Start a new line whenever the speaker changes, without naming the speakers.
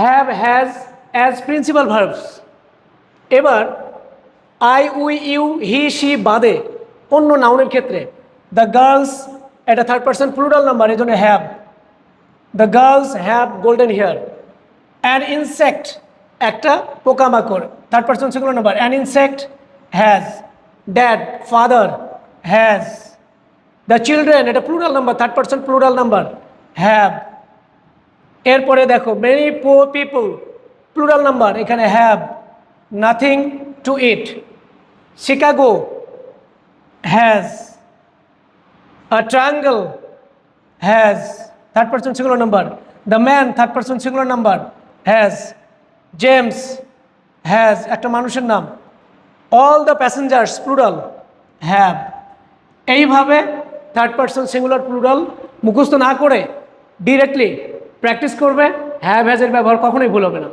Have has as principal verbs. এবার I we you he she বাদে অন্য নাউনের ক্ষেত্রে দ্য গার্লস এটা থার্ড পার্সন প্লুরাল নাম্বার, এই জন্য have. The girls have golden hair. An insect একটা পোকামাকড়, third person singular number, an insect has. Dad father has. The children এটা plural number, third person plural number, have. এরপরে দেখো many poor people plural number, এখানে have. Nothing to eat, Chicago has. A triangle has, third person singular number. The man third person singular number, has. James has একটা মানুষের নাম। All the passengers plural, have. এইভাবে third person singular plural মুখস্থ না করে directly practice করবে, have হ্যাজের ব্যবহার কখনোই ভুল হবে না।